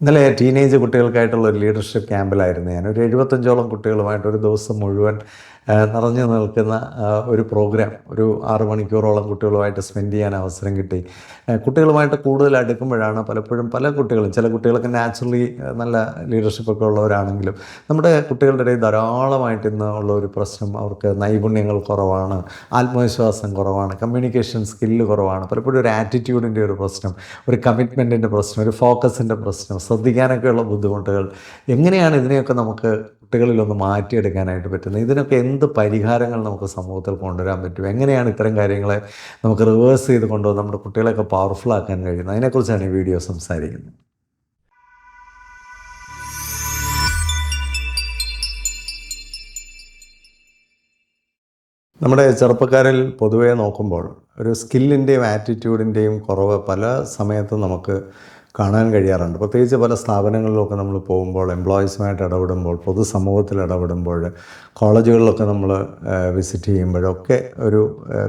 ഇന്നലെ ടീനേജ് കുട്ടികൾക്കായിട്ടുള്ള ഒരു ലീഡർഷിപ്പ് ക്യാമ്പിലായിരുന്നു ഞാൻ. ഒരു 75ഓളം കുട്ടികളുമായിട്ട് ഒരു ദിവസം മുഴുവൻ നിറഞ്ഞു നിൽക്കുന്ന ഒരു പ്രോഗ്രാം ഒരു 6 മണിക്കൂറോളം കുട്ടികളുമായിട്ട് സ്പെൻഡ് ചെയ്യാൻ അവസരം കിട്ടി. കുട്ടികളുമായിട്ട് കൂടുതൽ അടുക്കുമ്പോഴാണ് പലപ്പോഴും പല കുട്ടികളും, ചില കുട്ടികളൊക്കെ നാച്ചുറലി നല്ല ലീഡർഷിപ്പൊക്കെ ഉള്ളവരാണെങ്കിലും നമ്മുടെ കുട്ടികളുടെ ഇടയിൽ ധാരാളമായിട്ട് ഇന്ന് ഉള്ള ഒരു പ്രശ്നം, അവർക്ക് നൈപുണ്യങ്ങൾ കുറവാണ്, ആത്മവിശ്വാസം കുറവാണ്, കമ്മ്യൂണിക്കേഷൻ സ്കില്ല് കുറവാണ്, പലപ്പോഴും ഒരു ആറ്റിറ്റ്യൂഡിൻ്റെ ഒരു പ്രശ്നം, ഒരു കമ്മിറ്റ്മെൻറ്റിൻ്റെ പ്രശ്നം, ഒരു ഫോക്കസിൻ്റെ പ്രശ്നം, ശ്രദ്ധിക്കാനൊക്കെയുള്ള ബുദ്ധിമുട്ടുകൾ. എങ്ങനെയാണ് ഇതിനെയൊക്കെ നമുക്ക് കുട്ടികളിലൊന്ന് മാറ്റിയെടുക്കാനായിട്ട് പറ്റുന്നത്? ഇതിനൊക്കെ എന്ത് പരിഹാരങ്ങൾ നമുക്ക് സമൂഹത്തിൽ കൊണ്ടുവരാൻ പറ്റും? എങ്ങനെയാണ് ഇത്തരം കാര്യങ്ങളെ നമുക്ക് റിവേഴ്സ് ചെയ്ത് കൊണ്ടുവന്ന് നമ്മുടെ കുട്ടികളെയൊക്കെ പവർഫുൾ ആക്കാൻ കഴിയുന്നത്? അതിനെക്കുറിച്ചാണ് ഈ വീഡിയോ സംസാരിക്കുന്നത്. നമ്മുടെ ചെറുപ്പക്കാരിൽ പൊതുവേ നോക്കുമ്പോൾ ഒരു സ്കില്ലിൻ്റെയും ആറ്റിറ്റ്യൂഡിൻ്റെയും കുറവ് പല സമയത്തും നമുക്ക് കാണാൻ കഴിയാറുണ്ട്. പ്രത്യേകിച്ച് പല സ്ഥാപനങ്ങളിലൊക്കെ നമ്മൾ പോകുമ്പോൾ, എംപ്ലോയീസുമായിട്ട് ഇടപെടുമ്പോൾ, പൊതുസമൂഹത്തിൽ ഇടപെടുമ്പോൾ, കോളേജുകളിലൊക്കെ നമ്മൾ വിസിറ്റ് ചെയ്യുമ്പോഴൊക്കെ ഒരു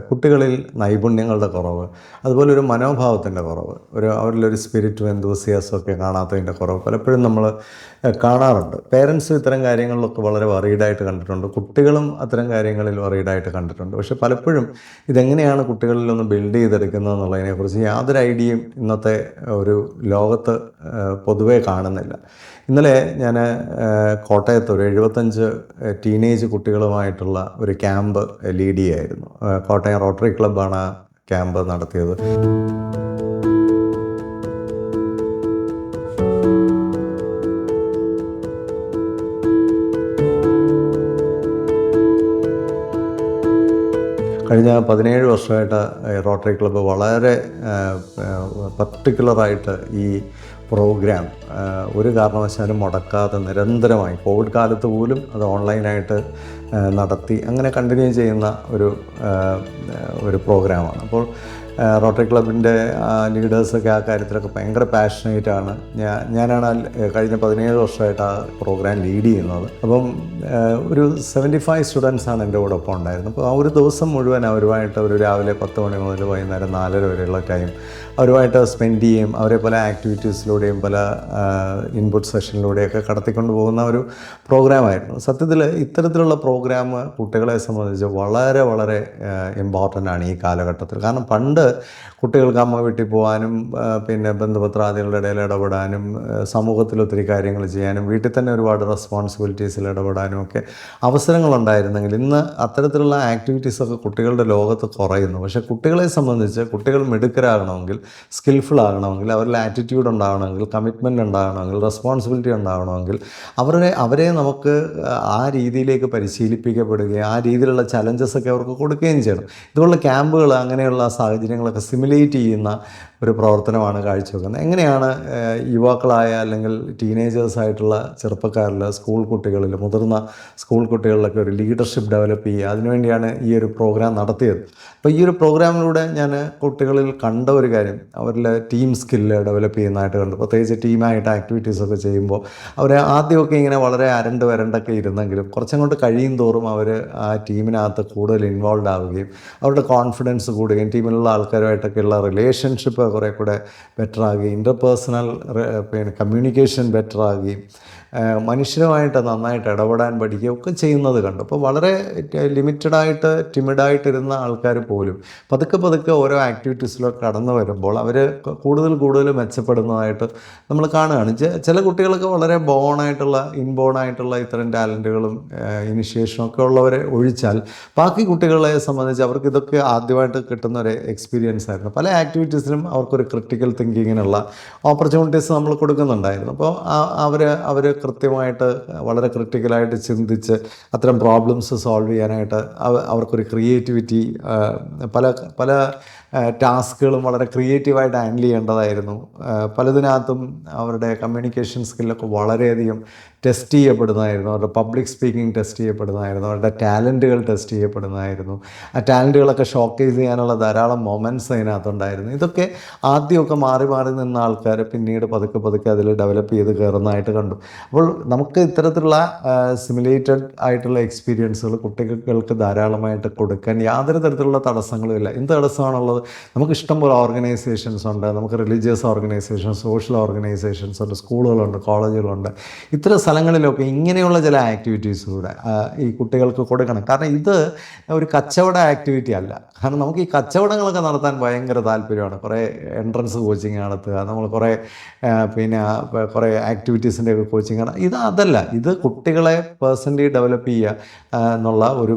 കുട്ടികളിൽ നൈപുണ്യങ്ങളുടെ കുറവ്, അതുപോലെ ഒരു മനോഭാവത്തിൻ്റെ കുറവ്, അവരിലൊരു സ്പിരിറ്റും എന്തൂസിയാസം ഒക്കെ കാണാത്തതിൻ്റെ കുറവ് പലപ്പോഴും നമ്മൾ കാണാറുണ്ട്. പേരൻസും ഇത്തരം കാര്യങ്ങളിലൊക്കെ വളരെ വറീഡായിട്ട് കണ്ടിട്ടുണ്ട്, കുട്ടികളും അത്തരം കാര്യങ്ങളിൽ വറീഡായിട്ട് കണ്ടിട്ടുണ്ട്. പക്ഷെ പലപ്പോഴും ഇതെങ്ങനെയാണ് കുട്ടികളിലൊന്ന് ബിൽഡ് ചെയ്തെടുക്കുന്നത് എന്നുള്ളതിനെക്കുറിച്ച് യാതൊരു ഐഡിയയും ഇന്നത്തെ ഒരു ലോകത്ത് പൊതുവേ കാണുന്നില്ല. ഇന്നലെ ഞാൻ കോട്ടയത്ത് ഒരു 75 ടീനേജ് കുട്ടികളുമായിട്ടുള്ള ഒരു ക്യാമ്പ് ലീഡ് ചെയ്യായിരുന്നു. കോട്ടയം റോട്ടറി ക്ലബ്ബാണ് ആ ക്യാമ്പ് നടത്തിയത്. കഴിഞ്ഞ 17 വർഷമായിട്ട് റോട്ടറി ക്ലബ്ബ് വളരെ പർട്ടിക്കുലറായിട്ട് ഈ പ്രോഗ്രാം ഒരു കാരണവശാലും മുടക്കാതെ നിരന്തരമായി, കോവിഡ് കാലത്ത് പോലും അത് ഓൺലൈനായിട്ട് നടത്തി അങ്ങനെ കണ്ടിന്യൂ ചെയ്യുന്ന ഒരു പ്രോഗ്രാമാണ്. അപ്പോൾ റോട്ടറി ക്ലബിൻ്റെ ലീഡേഴ്സൊക്കെ ആ കാര്യത്തിലൊക്കെ ഭയങ്കര പാഷനേറ്റാണ്. ഞാനാണ് കഴിഞ്ഞ 17 വർഷമായിട്ട് ആ പ്രോഗ്രാം ലീഡ് ചെയ്യുന്നത്. അപ്പം ഒരു 75 സ്റ്റുഡൻസാണ് എൻ്റെ കൂടെ ഒപ്പം ഉണ്ടായിരുന്നത്. അപ്പോൾ ആ ഒരു ദിവസം മുഴുവൻ അവരുമായിട്ട് ഒരു രാവിലെ 10 മണി മുതൽ വൈകുന്നേരം 4:30 വരെയുള്ള ടൈം അവരുമായിട്ട് സ്പെൻഡ് ചെയ്യും. അവരെ പല ആക്ടിവിറ്റീസിലൂടെയും പല ഇൻപുട്ട് സെഷനിലൂടെയൊക്കെ കടത്തിക്കൊണ്ട് പോകുന്ന ഒരു പ്രോഗ്രാമായിരുന്നു. സത്യത്തിൽ ഇത്തരത്തിലുള്ള പ്രോഗ്രാം കുട്ടികളെ സംബന്ധിച്ച് വളരെ വളരെ ഇമ്പോർട്ടൻ്റ് ആണ് ഈ കാലഘട്ടത്തിൽ. കാരണം പണ്ട് കുട്ടികൾക്ക് അമ്മ വീട്ടിൽ പോകാനും പിന്നെ ബന്ധുപത്രാദികളുടെ ഇടയിൽ ഇടപെടാനും സമൂഹത്തിൽ ഒത്തിരി കാര്യങ്ങൾ ചെയ്യാനും വീട്ടിൽ തന്നെ ഒരുപാട് റെസ്പോൺസിബിലിറ്റീസിൽ ഇടപെടാനും ഒക്കെ അവസരങ്ങളുണ്ടായിരുന്നെങ്കിൽ ഇന്ന് അത്തരത്തിലുള്ള ആക്ടിവിറ്റീസൊക്കെ കുട്ടികളുടെ ലോകത്ത് കുറയുന്നു. പക്ഷേ കുട്ടികളെ സംബന്ധിച്ച് കുട്ടികൾ മിടുക്കരാകണമെങ്കിൽ, സ്കിൽഫുൾ ആകണമെങ്കിൽ, അവരിൽ ആറ്റിറ്റ്യൂഡ് ഉണ്ടാകണമെങ്കിൽ, കമ്മിറ്റ്മെൻറ്റ് ഉണ്ടാകണമെങ്കിൽ, റെസ്പോൺസിബിലിറ്റി ഉണ്ടാകണമെങ്കിൽ അവരെ നമുക്ക് ആ രീതിയിലേക്ക് പരിശീലിപ്പിക്കപ്പെടുകയും ആ രീതിയിലുള്ള ചലഞ്ചസൊക്കെ അവർക്ക് കൊടുക്കുകയും ചെയ്യണം. ഇതുപോലുള്ള ക്യാമ്പുകൾ അങ്ങനെയുള്ള സാഹചര്യങ്ങളൊക്കെ സിമുലേറ്റ് ചെയ്യുന്ന ഒരു പ്രവർത്തനമാണ് കാഴ്ചവെക്കുന്നത്. എങ്ങനെയാണ് യുവാക്കളായ അല്ലെങ്കിൽ ടീനേജേഴ്സായിട്ടുള്ള ചെറുപ്പക്കാരിൽ, സ്കൂൾ കുട്ടികളിൽ, മുതിർന്ന സ്കൂൾ കുട്ടികളിലൊക്കെ ഒരു ലീഡർഷിപ്പ് ഡെവലപ്പ് ചെയ്യുക, അതിനുവേണ്ടിയാണ് ഈ ഒരു പ്രോഗ്രാം നടത്തിയത്. അപ്പോൾ ഈ ഒരു പ്രോഗ്രാമിലൂടെ ഞാൻ കുട്ടികളിൽ കണ്ട ഒരു കാര്യം, അവരിൽ ടീം സ്കില്ല് ഡെവലപ്പ് ചെയ്യുന്നതായിട്ട് കണ്ടു. പ്രത്യേകിച്ച് ടീമായിട്ട് ആക്ടിവിറ്റീസൊക്കെ ചെയ്യുമ്പോൾ അവർ ആദ്യമൊക്കെ ഇങ്ങനെ വളരെ വരണ്ടൊക്കെ ഇരുന്നെങ്കിലും കുറച്ചങ്ങോട്ട് കഴിയും തോറും അവർ ആ ടീമിനകത്ത് കൂടുതൽ ഇൻവോൾവ് ആവുകയും അവരുടെ കോൺഫിഡൻസ് കൂടുകയും ടീമിലുള്ള ആൾക്കാരുമായിട്ടൊക്കെയുള്ള റിലേഷൻഷിപ്പ് കുറേ കൂടെ ബെറ്റർ ആകുകയും ഇൻ്റർപേഴ്സണൽ കമ്മ്യൂണിക്കേഷൻ ബെറ്റർ ആകുകയും മനുഷ്യരുമായിട്ട് നന്നായിട്ട് ഇടപെടാൻ പഠിക്കുകയും ഒക്കെ ചെയ്യുന്നത് കണ്ടു. അപ്പോൾ വളരെ ലിമിറ്റഡായിട്ട് ടിമിഡായിട്ടിരുന്ന ആൾക്കാർ പോലും പതുക്കെ ഓരോ ആക്ടിവിറ്റീസിലൊക്കെ കടന്നു വരുമ്പോൾ അവർ കൂടുതൽ മെച്ചപ്പെടുന്നതായിട്ട് നമ്മൾ കാണുകയാണ്. ചില കുട്ടികളൊക്കെ വളരെ ഇൻബോണായിട്ടുള്ള ഇത്തരം ടാലൻറ്റുകളും ഇനിഷ്യേഷനും ഒക്കെ ഉള്ളവരെ ഒഴിച്ചാൽ ബാക്കി കുട്ടികളെ സംബന്ധിച്ച് അവർക്ക് ഇതൊക്കെ ആദ്യമായിട്ട് കിട്ടുന്ന ഒരു എക്സ്പീരിയൻസ് ആയിരുന്നു. പല ആക്ടിവിറ്റീസിലും അവർക്കൊരു ക്രിട്ടിക്കൽ തിങ്കിങ്ങിനുള്ള ഓപ്പർച്യൂണിറ്റീസ് നമ്മൾ കൊടുക്കുന്നുണ്ടായിരുന്നു. അപ്പോൾ അവർ കൃത്യമായിട്ട് വളരെ ക്രിട്ടിക്കലായിട്ട് ചിന്തിച്ച് അത്തരം പ്രോബ്ലംസ് സോൾവ് ചെയ്യാനായിട്ട് അവർക്കൊരു ക്രിയേറ്റിവിറ്റി, പല ടാസ്കുകളും വളരെ ക്രിയേറ്റീവായിട്ട് ഹാൻഡിൽ ചെയ്യേണ്ടതായിരുന്നു. പലതിനകത്തും അവരുടെ കമ്മ്യൂണിക്കേഷൻ സ്കില്ലൊക്കെ വളരെയധികം ടെസ്റ്റ് ചെയ്യപ്പെടുന്നതായിരുന്നു. അവരുടെ പബ്ലിക് സ്പീക്കിംഗ് ടെസ്റ്റ് ചെയ്യപ്പെടുന്നതായിരുന്നു. അവരുടെ ടാലൻറ്റുകൾ ടെസ്റ്റ് ചെയ്യപ്പെടുന്നതായിരുന്നു. ആ ടാലൻറ്റുകളൊക്കെ ഷോക്കേസ് ചെയ്യാനുള്ള ധാരാളം മൊമെൻറ്റ്സ് അതിനകത്തുണ്ടായിരുന്നു. ഇതൊക്കെ ആദ്യമൊക്കെ മാറി നിന്ന ആൾക്കാർ പിന്നീട് പതുക്കെ അതിൽ ഡെവലപ്പ് ചെയ്ത് കയറുന്നതായിട്ട് കണ്ടു. അപ്പോൾ നമുക്ക് ഇത്തരത്തിലുള്ള സിമുലേറ്റഡ് ആയിട്ടുള്ള എക്സ്പീരിയൻസുകൾ കുട്ടികൾക്ക് ധാരാളമായിട്ട് കൊടുക്കാൻ യാതൊരു തരത്തിലുള്ള തടസ്സങ്ങളുമില്ല. എന്ത് തടസ്സമാണുള്ളത്? നമുക്ക് ഇഷ്ടംപോലെ ഓർഗനൈസേഷൻസ് ഉണ്ട്. നമുക്ക് റിലീജിയസ് ഓർഗനൈസേഷൻസ്, സോഷ്യൽ ഓർഗനൈസേഷൻസ് ഉണ്ട്, സ്കൂളുകളുണ്ട്, കോളേജുകളുണ്ട്. ഇത്തരം സ്ഥലങ്ങളിലൊക്കെ ഇങ്ങനെയുള്ള ചില ആക്ടിവിറ്റീസിലൂടെ ഈ കുട്ടികൾക്ക് കൊടുക്കണം. കാരണം ഇത് ഒരു കച്ചവട ആക്ടിവിറ്റി അല്ല. കാരണം നമുക്ക് ഈ കച്ചവടങ്ങളൊക്കെ നടത്താൻ ഭയങ്കര താല്പര്യമാണ്. കുറേ എൻട്രൻസ് കോച്ചിങ് നടത്തുക, നമ്മൾ കുറേ കുറേ ആക്ടിവിറ്റീസിൻ്റെ ഒക്കെ കോച്ചിങ്. അതല്ല, ഇത് കുട്ടികളെ പേഴ്സണലി ഡെവലപ്പ് ചെയ്യുക എന്നുള്ള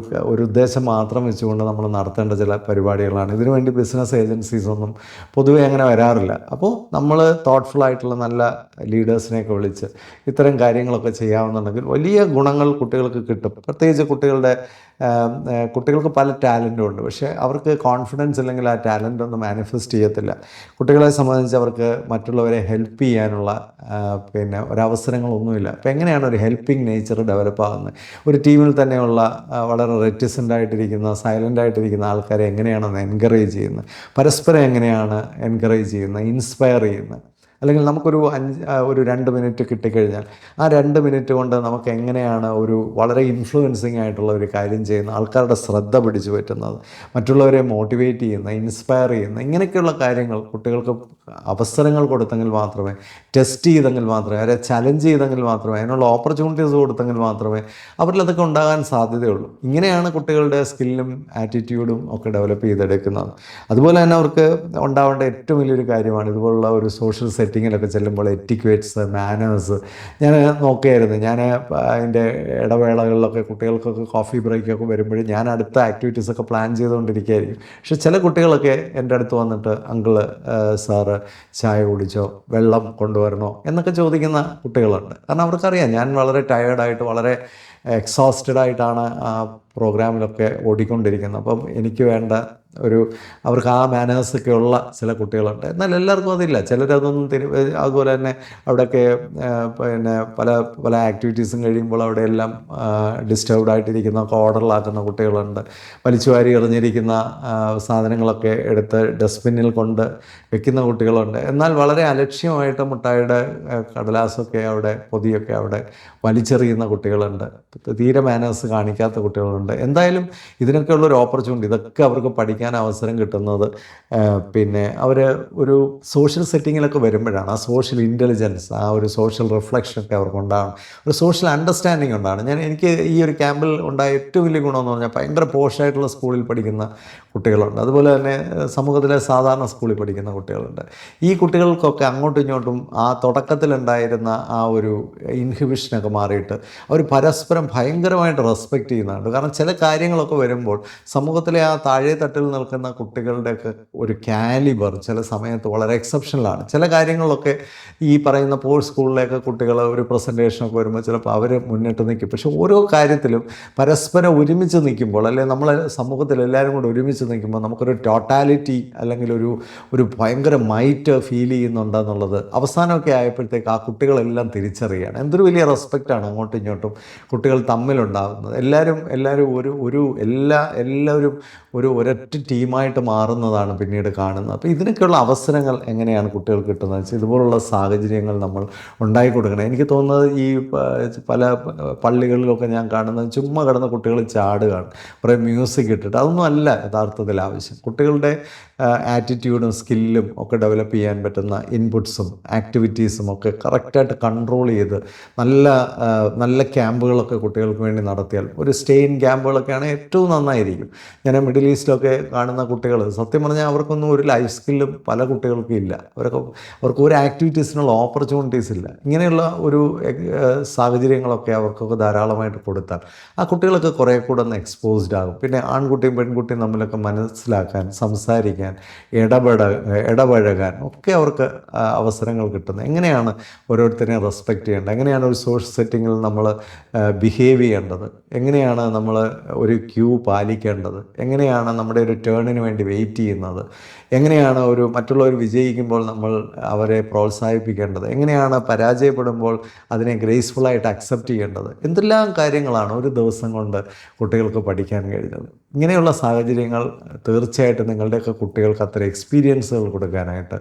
ഒരു ഉദ്ദേശം മാത്രം വെച്ചുകൊണ്ട് നമ്മൾ നടത്തേണ്ട ചില പരിപാടികളാണ്. ഇതിനുവേണ്ടി ബിസിനസ് ഏജൻസീസ് ഒന്നും പൊതുവെ അങ്ങനെ വരാറില്ല. അപ്പോൾ നമ്മൾ തോട്ട്ഫുൾ ആയിട്ടുള്ള നല്ല ലീഡേഴ്സിനെയൊക്കെ വിളിച്ച് ഇത്തരം കാര്യങ്ങളൊക്കെ ചെയ്യാവുന്നുണ്ടെങ്കിൽ വലിയ ഗുണങ്ങൾ കുട്ടികൾക്ക് കിട്ടും. പ്രത്യേകിച്ച് കുട്ടികൾക്ക് പല ടാലൻറ്റും ഉണ്ട്. പക്ഷേ അവർക്ക് കോൺഫിഡൻസ് ഇല്ലെങ്കിൽ ആ ടാലൻ്റ് ഒന്നും മാനിഫെസ്റ്റ് ചെയ്യത്തില്ല. കുട്ടികളെ സംബന്ധിച്ച് അവർക്ക് മറ്റുള്ളവരെ ഹെൽപ്പ് ചെയ്യാനുള്ള ഒരവസരങ്ങളൊന്നുമില്ല. അപ്പോൾ എങ്ങനെയാണ് ഒരു ഹെൽപ്പിംഗ് നേച്ചർ ഡെവലപ്പ് ആകുന്നത്? ഒരു ടീമിൽ തന്നെയുള്ള വളരെ റെറ്റിസൻ്റ് ആയിട്ടിരിക്കുന്ന, സൈലൻ്റ് ആയിട്ടിരിക്കുന്ന ആൾക്കാരെ എങ്ങനെയാണ് എൻകറേജ് ചെയ്യുന്നത്? പരസ്പരം എങ്ങനെയാണ് എൻകറേജ് ചെയ്യുന്നത്, ഇൻസ്പയർ ചെയ്യുന്നത്? അല്ലെങ്കിൽ നമുക്കൊരു 2 മിനിറ്റ് കിട്ടിക്കഴിഞ്ഞാൽ ആ 2 മിനിറ്റ് കൊണ്ട് നമുക്ക് എങ്ങനെയാണ് വളരെ ഇൻഫ്ലുവൻസിങ് ആയിട്ടുള്ള ഒരു കാര്യം ചെയ്യുന്ന, ആൾക്കാരുടെ ശ്രദ്ധ പിടിച്ചു പറ്റുന്നത്, മറ്റുള്ളവരെ മോട്ടിവേറ്റ് ചെയ്യുന്ന, ഇൻസ്പയർ ചെയ്യുന്ന, ഇങ്ങനെയൊക്കെയുള്ള കാര്യങ്ങൾ കുട്ടികൾക്ക് അവസരങ്ങൾ കൊടുത്തെങ്കിൽ മാത്രമേ, ടെസ്റ്റ് ചെയ്തെങ്കിൽ മാത്രമേ, അവരെ ചലഞ്ച് ചെയ്തെങ്കിൽ മാത്രമേ, അതിനുള്ള ഓപ്പർച്യൂണിറ്റീസ് കൊടുത്തെങ്കിൽ മാത്രമേ അവരിലതൊക്കെ ഉണ്ടാകാൻ സാധ്യതയുള്ളൂ. ഇങ്ങനെയാണ് കുട്ടികളുടെ സ്കില്ലും ആറ്റിറ്റ്യൂഡും ഒക്കെ ഡെവലപ്പ് ചെയ്തെടുക്കുന്നത്. അതുപോലെ തന്നെ അവർക്ക് ഉണ്ടാവേണ്ട ഏറ്റവും വലിയൊരു കാര്യമാണ് ഇതുപോലുള്ള ഒരു സോഷ്യൽ സെറ്റിങ്ങിലൊക്കെ ചെല്ലുമ്പോൾ എറ്റിക്വേറ്റ്സ്, മാനേഴ്സ്. ഞാൻ നോക്കിയായിരുന്നു, ഞാൻ അതിൻ്റെ ഇടവേളകളിലൊക്കെ കുട്ടികൾക്കൊക്കെ കോഫി ബ്രേക്കൊക്കെ വരുമ്പോഴും ഞാൻ അടുത്ത ആക്ടിവിറ്റീസൊക്കെ പ്ലാൻ ചെയ്തുകൊണ്ടിരിക്കുകയായിരിക്കും. പക്ഷേ ചില കുട്ടികളൊക്കെ എൻ്റെ അടുത്ത് വന്നിട്ട് അങ്കിള്, സാറ് ചായ കുടിച്ചോ, വെള്ളം കൊണ്ടുവരണോ എന്നൊക്കെ ചോദിക്കുന്ന കുട്ടികളുണ്ട്. കാരണം അവർക്കറിയാം ഞാൻ വളരെ ടയേർഡായിട്ട്, വളരെ എക്സോസ്റ്റഡ് ആയിട്ടാണ് ആ പ്രോഗ്രാമിലൊക്കെ ഓടിക്കൊണ്ടിരിക്കുന്നത്. അപ്പം എനിക്ക് വേണ്ട അവർക്ക് ആ മാനേഴ്സൊക്കെ ഉള്ള ചില കുട്ടികളുണ്ട്. എന്നാൽ എല്ലാവർക്കും അതില്ല. ചിലരതൊന്നും അതുപോലെ തന്നെ അവിടെയൊക്കെ പല ആക്ടിവിറ്റീസും കഴിയുമ്പോൾ അവിടെയെല്ലാം ഡിസ്റ്റർബ്ഡ് ആയിട്ടിരിക്കുന്ന, ഓർഡറിലാക്കുന്ന കുട്ടികളുണ്ട്. വലിച്ചുവാരി എറിഞ്ഞിരിക്കുന്ന സാധനങ്ങളൊക്കെ എടുത്ത് ഡസ്റ്റ്ബിന്നിൽ കൊണ്ട് വെക്കുന്ന കുട്ടികളുണ്ട്. എന്നാൽ വളരെ അലക്ഷ്യമായിട്ട് മുട്ടായിയുടെ കടലാസൊക്കെ പൊതിയൊക്കെ അവിടെ വലിച്ചെറിയുന്ന കുട്ടികളുണ്ട്. തീരെ മാനേഴ്സ് കാണിക്കാത്ത കുട്ടികളുണ്ട്. എന്തായാലും ഇതിനൊക്കെയുള്ളൊരു ഓപ്പർച്യൂണിറ്റി, ഇതൊക്കെ അവർക്ക് പഠിക്കാൻ അവസരം കിട്ടുന്നത് അവർ ഒരു സോഷ്യൽ സെറ്റിങ്ങിലൊക്കെ വരുമ്പോഴാണ്. ആ സോഷ്യൽ ഇൻ്റലിജൻസ്, ആ ഒരു സോഷ്യൽ റിഫ്ലക്ഷനൊക്കെ അവർക്ക് ഉണ്ടാകണം, ഒരു സോഷ്യൽ അണ്ടർസ്റ്റാൻഡിങ് ഉണ്ടാകണം. എനിക്ക് ഈ ഒരു ക്യാമ്പിൽ ഉണ്ടായ ഏറ്റവും വലിയ ഗുണമെന്ന് പറഞ്ഞാൽ ഭയങ്കര പോഷായിട്ടുള്ള സ്കൂളിൽ പഠിക്കുന്ന കുട്ടികളുണ്ട്. അതുപോലെ തന്നെ സമൂഹത്തിലെ സാധാരണ സ്കൂളിൽ പഠിക്കുന്ന കുട്ടികളുണ്ട്. ഈ കുട്ടികൾക്കൊക്കെ അങ്ങോട്ടും ഇങ്ങോട്ടും ആ തുടക്കത്തിലുണ്ടായിരുന്ന ആ ഒരു ഇൻഹിബിഷനൊക്കെ മാറിയിട്ട് അവർ പരസ്പരം ഭയങ്കരമായിട്ട് റെസ്പെക്റ്റ് ചെയ്യുന്നുണ്ട്. കാരണം ചില കാര്യങ്ങളൊക്കെ വരുമ്പോൾ സമൂഹത്തിലെ ആ താഴെ തട്ടിൽ നിൽക്കുന്ന കുട്ടികളുടെയൊക്കെ ഒരു കാലിബർ ചില സമയത്ത് വളരെ എക്സെപ്ഷണലാണ്. ചില കാര്യങ്ങളിലൊക്കെ ഈ പറയുന്ന സ്കൂളിലേക്ക് കുട്ടികൾ ഒരു പ്രസൻറ്റേഷനൊക്കെ വരുമ്പോൾ ചിലപ്പോൾ അവർ മുന്നിട്ട് നിൽക്കും. പക്ഷെ ഓരോ കാര്യത്തിലും പരസ്പരം ഒരുമിച്ച് നിൽക്കുമ്പോൾ, അല്ലെങ്കിൽ നമ്മളെ സമൂഹത്തിൽ എല്ലാവരും കൂടെ ഒരുമിച്ച് നിൽക്കുമ്പോൾ നമുക്കൊരു ടോട്ടാലിറ്റി അല്ലെങ്കിൽ ഒരു ഭയങ്കര മൈറ്റ് ഫീൽ ചെയ്യുന്നുണ്ടെന്നുള്ളത് അവസാനമൊക്കെ ആയപ്പോഴത്തേക്ക് ആ കുട്ടികളെല്ലാം തിരിച്ചറിയുകയാണ്. എന്തൊരു വലിയ റെസ്പെക്റ്റാണ് അങ്ങോട്ടും ഇങ്ങോട്ടും കുട്ടികൾ തമ്മിലുണ്ടാകുന്നത്. എല്ലാവരും എല്ലാവരും ഒരൊറ്റ ടീമായിട്ട് മാറുന്നതാണ് പിന്നീട് കാണുന്നത്. അപ്പോൾ ഇതിനൊക്കെയുള്ള അവസരങ്ങൾ എങ്ങനെയാണ് കുട്ടികൾക്ക് കിട്ടുന്നത് വെച്ചാൽ ഇതുപോലുള്ള സാഹചര്യങ്ങൾ നമ്മൾ ഉണ്ടാക്കി കൊടുക്കണം. എനിക്ക് തോന്നുന്നത് ഈ പല പള്ളികളിലൊക്കെ ഞാൻ കാണുന്നത് ചുമ്മാ കിടന്ന കുട്ടികൾ ചാടുകയാണ്, കുറേ മ്യൂസിക് ഇട്ടിട്ട്. അതൊന്നും അല്ല യഥാർത്ഥത്തിൽ ആവശ്യം. കുട്ടികളുടെ ആറ്റിറ്റ്യൂഡും സ്കില്ലും ഒക്കെ ഡെവലപ്പ് ചെയ്യാൻ പറ്റുന്ന ഇൻപുട്സും ആക്ടിവിറ്റീസും ഒക്കെ കറക്റ്റായിട്ട് കൺട്രോൾ ചെയ്ത് നല്ല ക്യാമ്പുകളൊക്കെ കുട്ടികൾക്ക് വേണ്ടി നടത്തിയാൽ, ഒരു സ്റ്റേ-ഇൻ ക്യാമ്പുകളൊക്കെയാണ് ഏറ്റവും നന്നായിരിക്കും. ഞാൻ മിഡിൽ ഈസ്റ്റിലൊക്കെ കാണുന്ന കുട്ടികൾ സത്യം പറഞ്ഞാൽ അവർക്കൊന്നും ഒരു ലൈഫ് സ്കില്ലും പല കുട്ടികൾക്കും ഇല്ല. അവർക്ക് ഒരു ആക്ടിവിറ്റീസിനുള്ള ഓപ്പർച്യൂണിറ്റീസ് ഇല്ല. ഇങ്ങനെയുള്ള സാഹചര്യങ്ങളൊക്കെ അവർക്കൊക്കെ ധാരാളമായിട്ട് കൊടുത്താൽ ആ കുട്ടികളൊക്കെ കുറേ കൂടെ ഒന്ന് എക്സ്പോസ്ഡ് ആകും. പിന്നെ ആൺകുട്ടിയും പെൺകുട്ടിയും തമ്മിലൊക്കെ മനസ്സിലാക്കാൻ, സംസാരിക്കാൻ, ഇടപഴകാൻ ഒക്കെ അവർക്ക് അവസരങ്ങൾ കിട്ടുന്നത്. എങ്ങനെയാണ് ഓരോരുത്തരെയും റെസ്പെക്റ്റ് ചെയ്യേണ്ടത്, എങ്ങനെയാണ് ഒരു സോഷ്യൽ സെറ്റിങ്ങിൽ നമ്മൾ ബിഹേവ് ചെയ്യേണ്ടത്, എങ്ങനെയാണ് നമ്മൾ ഒരു ക്യൂ പാലിക്കേണ്ടത്, എങ്ങനെയാണ് നമ്മുടെ ഒരു ടേണിന് വേണ്ടി വെയിറ്റ് ചെയ്യുന്നത്, എങ്ങനെയാണ് മറ്റുള്ളവർ വിജയിക്കുമ്പോൾ നമ്മൾ അവരെ പ്രോത്സാഹിപ്പിക്കേണ്ടത്, എങ്ങനെയാണ് പരാജയപ്പെടുമ്പോൾ അതിനെ ഗ്രേസ്ഫുള്ളായിട്ട് അക്സെപ്റ്റ് ചെയ്യേണ്ടത്, എന്തെല്ലാം കാര്യങ്ങളാണ് ഒരു ദിവസം കൊണ്ട് കുട്ടികൾക്ക് പഠിക്കാൻ കഴിഞ്ഞത്. ഇങ്ങനെയുള്ള സാഹചര്യങ്ങൾ തീർച്ചയായിട്ടും നിങ്ങളുടെയൊക്കെ കുട്ടികൾക്ക് അത്ര എക്സ്പീരിയൻസുകൾ കൊടുക്കാനായിട്ട്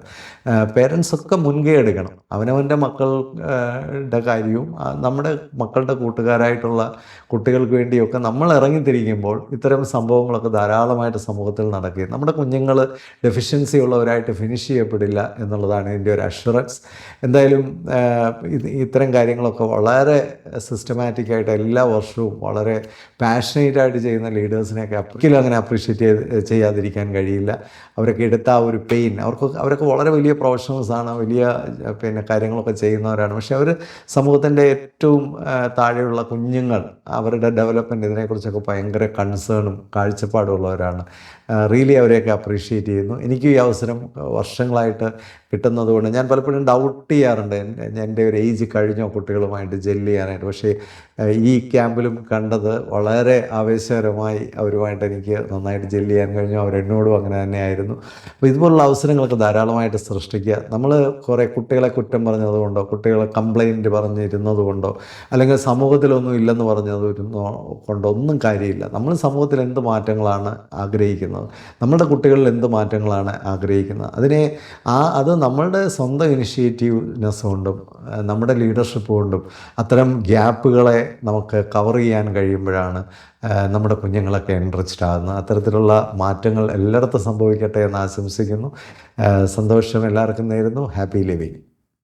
പേരൻസൊക്കെ മുൻകൈ എടുക്കണം. അവനവൻ്റെ മക്കളുടെ കാര്യവും നമ്മുടെ മക്കളുടെ കൂട്ടുകാരായിട്ടുള്ള കുട്ടികൾക്ക് വേണ്ടിയൊക്കെ നമ്മൾ ഇറങ്ങിത്തിരിക്കുമ്പോൾ ഇത്തരം സംഭവങ്ങളൊക്കെ ധാരാളമായിട്ട് സമൂഹത്തിൽ നടക്കുകയും നമ്മുടെ കുഞ്ഞുങ്ങൾ ഡെഫിഷ്യൻസി ഉള്ളവരായിട്ട് ഫിനിഷ് ചെയ്യപ്പെടില്ല എന്നുള്ളതാണ് എൻ്റെ ഒരു അഷുറൻസ്. എന്തായാലും ഇത്തരം കാര്യങ്ങളൊക്കെ വളരെ സിസ്റ്റമാറ്റിക്കായിട്ട് എല്ലാ വർഷവും വളരെ പാഷനേറ്റായിട്ട് ചെയ്യുന്ന ലീഡേഴ്സിനെയൊക്കെ ഒരിക്കലും അങ്ങനെ അപ്രീഷിയേറ്റ് ചെയ്യാതിരിക്കാൻ കഴിയില്ല. അവരൊക്കെ എടുത്ത ആ ഒരു പെയിൻ, അവരൊക്കെ വളരെ വലിയ പ്രൊഫഷണൽസാണ്, വലിയ കാര്യങ്ങളൊക്കെ ചെയ്യുന്നവരാണ്. പക്ഷെ അവർ സമൂഹത്തിൻ്റെ ഏറ്റവും താഴെയുള്ള കുഞ്ഞുങ്ങൾ, അവരുടെ ഡെവലപ്മെൻറ്റ്, ഇതിനെക്കുറിച്ചൊക്കെ ഭയങ്കര കൺസേണും കാഴ്ചപ്പാടും ഉള്ളവരാണ്. റിയലി അവരെയൊക്കെ അപ്രീഷിയേറ്റ് ചെയ്യുന്നു. എനിക്കും ഈ അവസരം വർഷങ്ങളായിട്ട് കിട്ടുന്നതുകൊണ്ട് ഞാൻ പലപ്പോഴും ഡൗട്ട് ചെയ്യാറുണ്ട്, എൻ്റെ ഒരു ഏജ് കഴിഞ്ഞോ കുട്ടികളുമായിട്ട് ജെല്ല് ചെയ്യാനായിട്ട്. പക്ഷേ ഈ ക്യാമ്പിലും കണ്ടത് വളരെ ആവേശകരമായി അവരുമായിട്ട് എനിക്ക് നന്നായിട്ട് ജെല്ല് ചെയ്യാൻ കഴിഞ്ഞു. അവരെന്നോടും അങ്ങനെ തന്നെയായിരുന്നു. അപ്പോൾ ഇതുപോലുള്ള അവസരങ്ങളൊക്കെ ധാരാളമായിട്ട് സൃഷ്ടിക്കുക. നമ്മൾ കുറേ കുട്ടികളെ കുറ്റം പറഞ്ഞതുകൊണ്ടോ, കുട്ടികളെ കംപ്ലൈൻറ്റ് പറഞ്ഞിരുന്നത് കൊണ്ടോ, അല്ലെങ്കിൽ സമൂഹത്തിലൊന്നും ഇല്ലെന്ന് പറഞ്ഞത് കൊണ്ടോ ഒന്നും കാര്യമില്ല. നമ്മൾ സമൂഹത്തിൽ എന്ത് മാറ്റങ്ങളാണ് ആഗ്രഹിക്കുന്നത്, നമ്മുടെ കുട്ടികളിൽ എന്ത് മാറ്റങ്ങളാണ് ആഗ്രഹിക്കുന്നത്, അത് നമ്മളുടെ സ്വന്തം ഇനിഷ്യേറ്റീവ്നെസ് കൊണ്ടും നമ്മുടെ ലീഡർഷിപ്പ് കൊണ്ടും അത്തരം ഗ്യാപ്പുകളെ നമുക്ക് കവർ ചെയ്യാൻ കഴിയുമ്പോഴാണ് നമ്മുടെ കുഞ്ഞുങ്ങളൊക്കെ എൻറിച്ച്ഡ് ആകുന്നത്. അത്തരത്തിലുള്ള മാറ്റങ്ങൾ എല്ലായിടത്തും സംഭവിക്കട്ടെ എന്ന് ആശംസിക്കുന്നു. സന്തോഷം എല്ലാവർക്കും നേരുന്നു. Happy living.